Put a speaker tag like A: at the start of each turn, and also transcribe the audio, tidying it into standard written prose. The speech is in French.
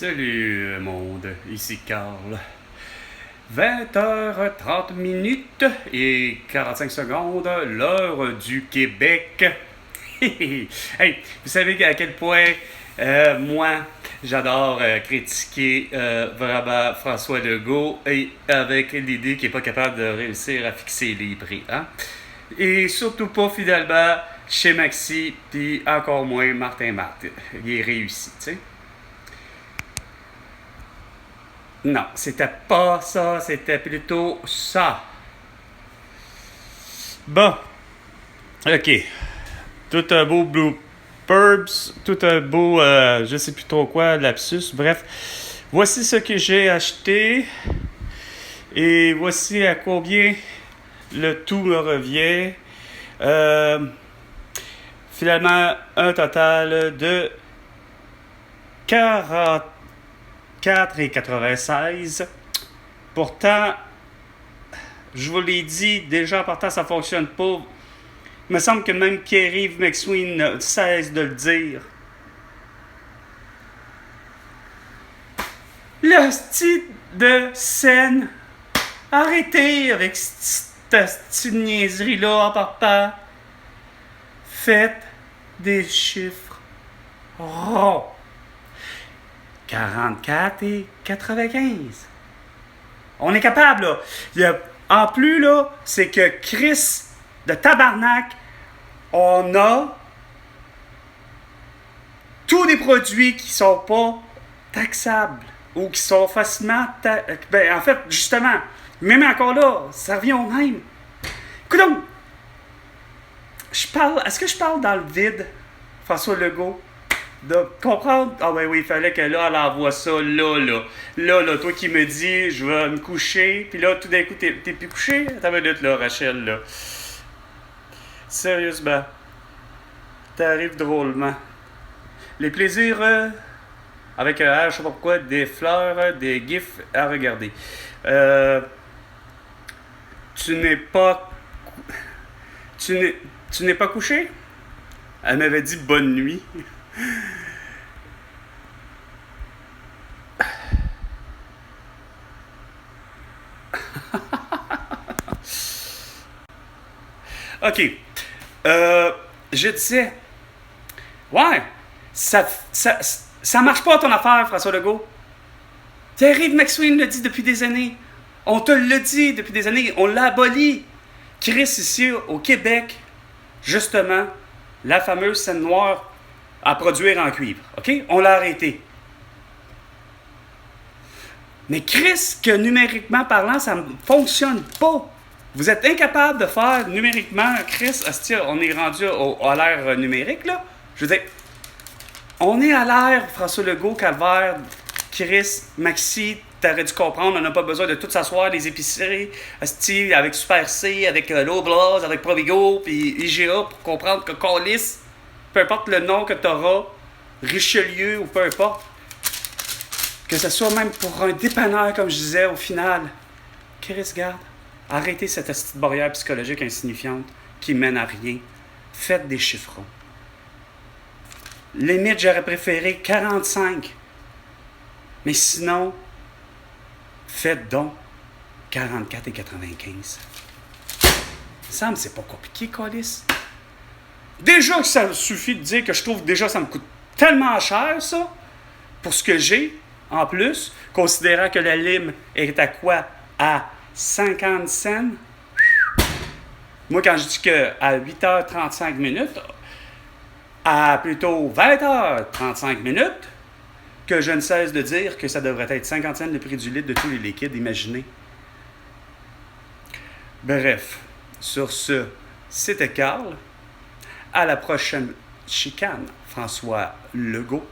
A: Salut monde, ici Carl. 20h30 minutes et 45 secondes, l'heure du Québec. Hey, vous savez à quel point moi j'adore critiquer vraiment François Legault et avec l'idée qu'il n'est pas capable de réussir à fixer les prix. Hein? Et surtout pas finalement chez Maxi, puis encore moins Martin Matt. Il est réussi, tu sais. Non, c'était pas ça, c'était plutôt ça. Bon, ok. Tout un beau bloopers, tout un beau, je sais plus trop quoi, lapsus, bref. Voici ce que j'ai acheté et voici à combien le tout me revient. Finalement, un total de 44,96. Pourtant, je vous l'ai dit, déjà en partant, ça ne fonctionne pas. Il me semble que même Pierre-Yves McSween ne cesse de le dire. Le style de scène. Arrêtez avec cette niaiserie-là en partant. Faites des chiffres ronds. 44 et 95. On est capable, là. En plus, là, c'est que Chris de tabarnak, on a tous les produits qui sont pas taxables ou qui sont facilement... en fait, justement, même encore là, ça revient au même. Écoute donc, est-ce que je parle dans le vide, François Legault? De comprendre, ah ben oui, il fallait que là, elle envoie ça, là, toi qui me dis, je vais me coucher, puis là, tout d'un coup, t'es plus couché? Attends une minute, là, Rachel, là. Sérieusement, t'arrives drôlement. Les plaisirs, avec je sais pas pourquoi, des fleurs, des gifs à regarder. Tu n'es pas couché? Elle m'avait dit bonne nuit. OK. Je disais, ouais, ça marche pas ton affaire, François Legault. Pierre-Yves McSween le dit depuis des années. On te le dit depuis des années. On l'a aboli. Chris, ici, au Québec, justement, la fameuse scène noire à produire en cuivre. OK? On l'a arrêté. Mais Chris, que numériquement parlant, ça ne fonctionne pas. Vous êtes incapable de faire numériquement, Chris, on est rendu à l'ère numérique, là. Je veux dire, on est à l'ère François Legault, Calvaire, Chris, Maxi, t'aurais dû comprendre, on n'a pas besoin de tout s'asseoir, les épiceries, avec Super C, avec Loblaws, avec Provigo, puis IGA, pour comprendre que Callis, peu importe le nom que tu auras, Richelieu ou peu importe, que ce soit même pour un dépanneur, comme je disais, au final, Chris, garde, arrêtez cette petite barrière psychologique insignifiante qui mène à rien. Faites des chiffrons. Limite, j'aurais préféré 45. Mais sinon, faites donc 44 et 95. Il me semble que c'est pas compliqué, Callis. Déjà que ça suffit de dire que je trouve déjà ça me coûte tellement cher, ça, pour ce que j'ai, en plus, considérant que la lime est à quoi? À 50 cents. Moi, quand je dis qu'à 8h35 minutes, à plutôt 20h35 minutes, que je ne cesse de dire que ça devrait être 50 cents le prix du litre de tous les liquides, imaginez. Bref, sur ce, c'était Carl. À la prochaine chicane, François Legault.